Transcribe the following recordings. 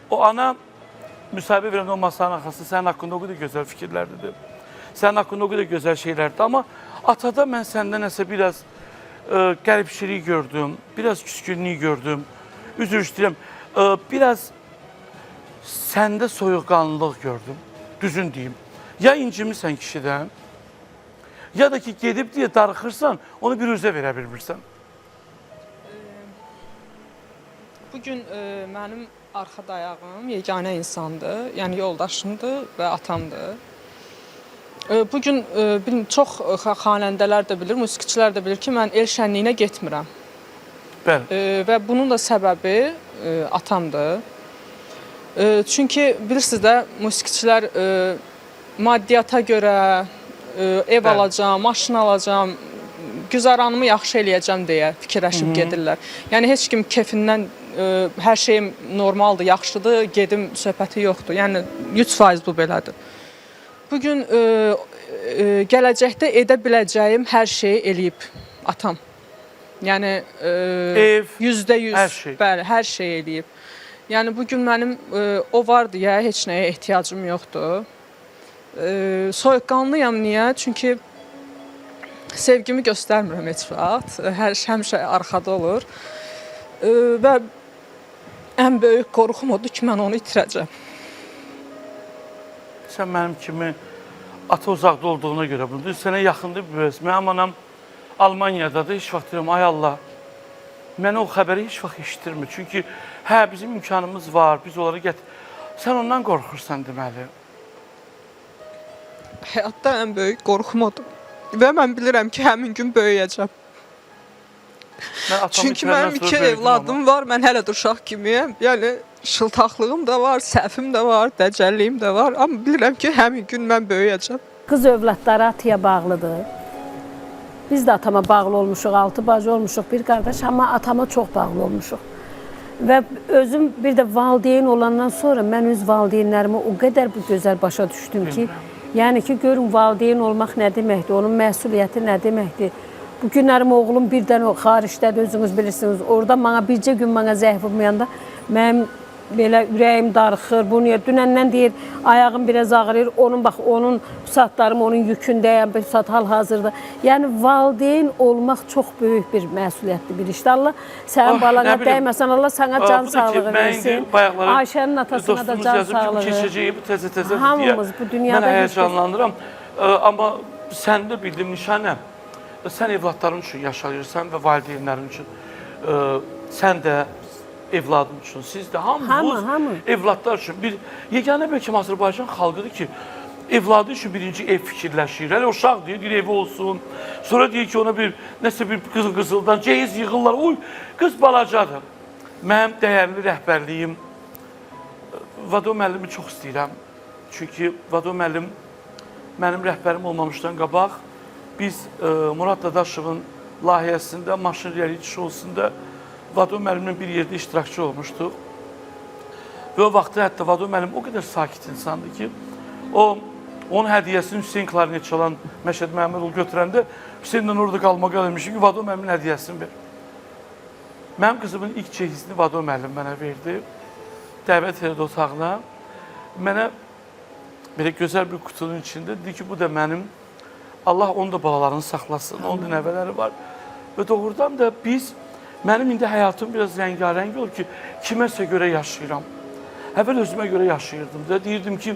o ana müsahibə verəndə o masanın arxasında sənin haqqında o qədər gözəl fikirlər dedi. Sənin haqqında o qədər gözəl şeylərdir. Amma atada mən səndə nəsə biraz qəribçilik gördüm, biraz küskünlük gördüm. Üzr istəyirəm, biraz səndə soyuqqanlılıq gördüm, düzün deyim. Ya incimisən kişidən, ya da ki gedib deyə darıxırsan, onu bir üzə verə bilmirsən. Bugün mənim arxa dayağım yeganə insandır, yəni yoldaşımdır və atamdır. Bugün çox xanəndələr də bilir, musiqiçilər də bilir ki, mən el şənliyinə getmirəm. Bəli. Və bunun da səbəbi atamdır. Çünki bilirsiniz də, musiqiçilər maddiyyata görə ev alacağam, maşın alacağam, güzaranımı yaxşı eləyəcəm deyə fikirləşib gedirlər. Yəni heç kim kefindən hər şeyim normaldır, yaxşıdır, gedim söhbəti yoxdur. Yəni 100% bu belədir. Bugün gələcəkdə edə biləcəyim hər şeyi eləyib atam. Yəni ev, %100, hər şey. Bəli, hər şey eləyib. Yəni bugün mənim o vardı ya, heç nəyə ehtiyacım yoxdur. Soyuqqanlıyam, niyə? Çünki sevgimi göstərmirəm heç vaxt. Həmişə arxada olur. Və ən böyük qorxum odur ki, mən onu itirəcəm. Sən mənim kimi ata uzaqda olduğuna görə bunu, sənə yaxındır bir mənim anam Almaniyadadır, heç vaxt deyirəm, ay Allah, mənə o xəbəri heç vaxt eşitdirmir. Çünki hə, bizim imkanımız var, biz onları sən ondan qorxursan deməli. Həyatda ən böyük qorxum odur. Və mən bilirəm ki, həmin gün böyüyəcəm. Çünki mənim 2 evladım var, mən hələ də uşaq kimiyəm. Yəni, şıltaqlığım da var, səhvim də var, dəcəlliyim də var. Amma bilirəm ki, həmin gün mən böyüyəcəm. Qız övladları ataya bağlıdır. Biz də atama bağlı olmuşuq, 6 bacı olmuşuq, bir qardaş, amma atama çox bağlı olmuşuq. Və özüm bir də valideyn olandan sonra mən öz valideynlərimi o qədər bu gözəl başa düşdüm ki, yəni ki, görün valideyn olmaq nə deməkdir, onun məsuliyyəti nə deməkdir. Bu günlərim oğlum birdən o xaricdədir, özünüz bilirsiniz. Orada bircə gün mənə zəif olmayanda mənim belə ürəyim darıxır. Bu niyə? Dünəndən deyir, ayağım biraz ağrıyır. Onun saatlarım onun yükündəyəm, bir saat hal-hazırda. Yəni valideyn olmaq çox böyük bir məsuliyyətli bir işdir. Allah sənin balana dəyməsən, Allah sənə can sağlığı versin. Ayşənin atasına da can sağlığı. Keçəcəyi bu təzə hamımız bu dünyada mən həyəcanlanıram. Amma səndə bildiyim nişanəm. Sən evladların üçün yaşayırsan və valideynlərin üçün. Sən də evladın üçün, siz də hamı evladlar üçün. Yeganə bəlkə Azərbaycan xalqıdır ki, evladı üçün birinci ev fikirləşir. Hələ uşaq deyir, evi olsun. Sonra deyir ki, ona nəsə bir qızıldan ceyiz yığırlar. Uy, qız balacadır. Mənim dəyərli rəhbərliyim, Vado müəllimi çox istəyirəm. Çünki Vado müəllim mənim rəhbərim olmamışdan qabaq, biz Murad Dadaşovun layihəsində, maşın reality şousunda Vado müəllimlə bir yerdə iştirakçı olmuşduq. Və o vaxtda hətta Vado müəllim o qədər sakit insandır ki, onun hədiyyəsini Hüseyin Klarnet çalan Məşəd Məhəmmədoğlu götürəndə Hüseyinlə orada qalmağa demişim ki, Vado müəllimin hədiyyəsini ver. Mənim qızımın ilk cehizini Vado müəllim mənə verdi. Dəvət edildi otağına. Mənə belə gözəl bir qutunun içində dedi ki, bu da mənim. Allah onun da balalarını saxlasın, onun da nəvələri var. Və doğrudan da mənim indi həyatım biraz rəngarəng olur ki, kiməsə görə yaşayıram. Əvvəl özümə görə yaşayırdım da. Deyirdim ki,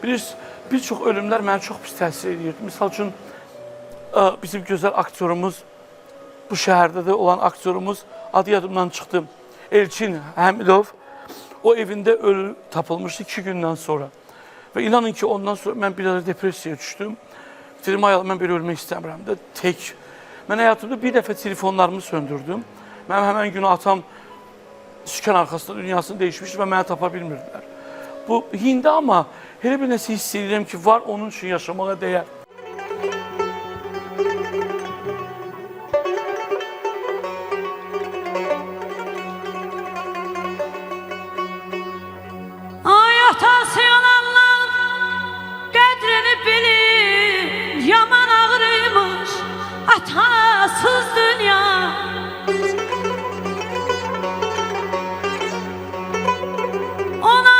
bir çox ölümlər mənə çox pis təsir edirdi. Misal üçün, bizim gözəl aktyorumuz, bu şəhərdə də olan aktyorumuz, adı yadımdan çıxdı, Elçin Həmidov, o evində ölü tapılmışdı 2 gündən sonra. Və inanın ki, ondan sonra mən bir ara depressiyaya düşdüm. Dedim, ay Allah, mən belə ölmək istəmirəm də, tək. Mən həyatımda bir dəfə telefonlarımı söndürdüm. Mənim həmən günü atam sükan arxasında dünyasını dəyişmiş və mənə tapa bilmirdilər. Bu, hindi amma elə bir nəsə hiss edirəm ki, var, onun üçün yaşamağa dəyər. Ay atası olanlar qədrini bilir, yaman ağrıymış atasız dünya. Ona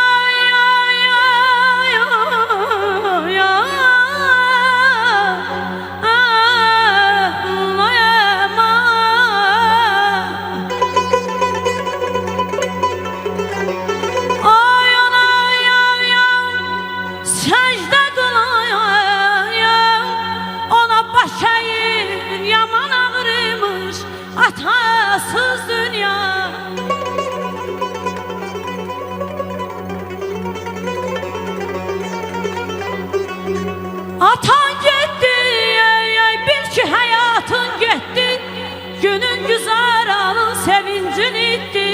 Atan getdi, bil ki həyatın getdi, günün güzaranın sevincin itdi.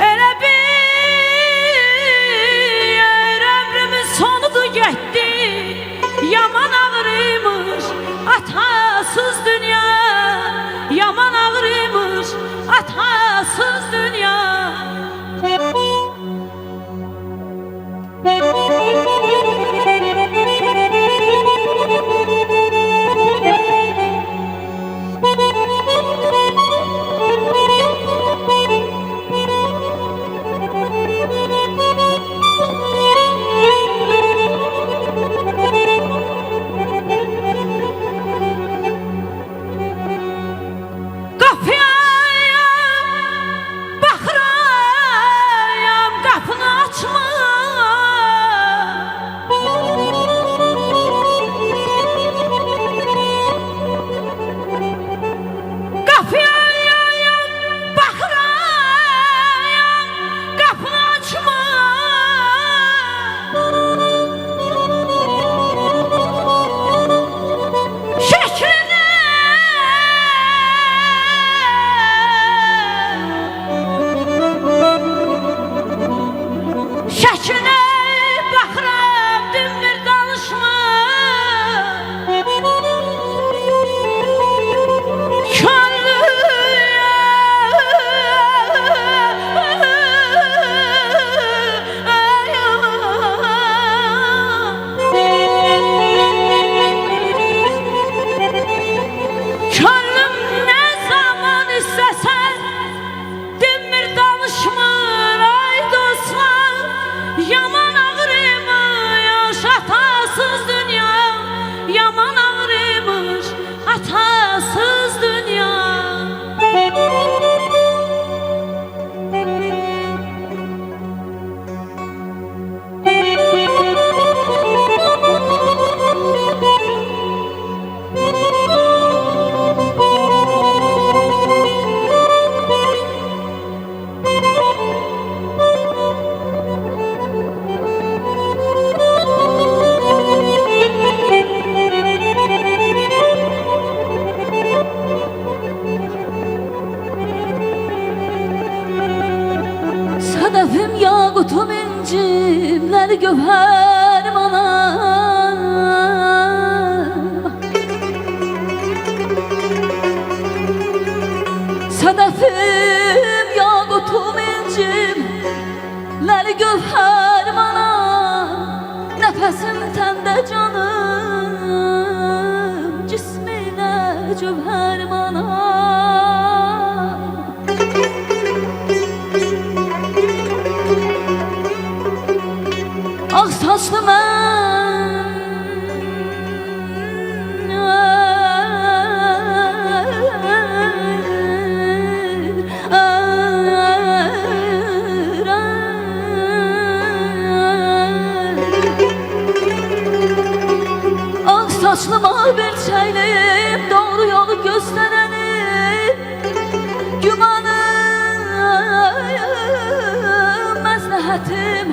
Elə bir ömrümün sonudur getdi, yaman ağrıymış atasız dünya, yaman ağrıymış atasız dünya. Kapıya baxıram, qapını açma. Kapıya baxıram, qapını açma. Şəklinə Şəklinə baxıram, dinmir danışma. Könlüm nə zaman istəsən dinmir danışmır ay dostlar. Yaman ağrıymış atasız dünya, yaman ağrıymış atasız dünya. Sədəfim, yaqutum, incimlər, gövhərim anam. Sədəfim, yaqutum, incimlər, gövhərim anam. Nəfəsim təndə canım, cisminə cövhərim anam. Ağ saçlı mən Ağ saçlı bir çəylim, doğru yolu göstərənim. Gümanım, məsləhətim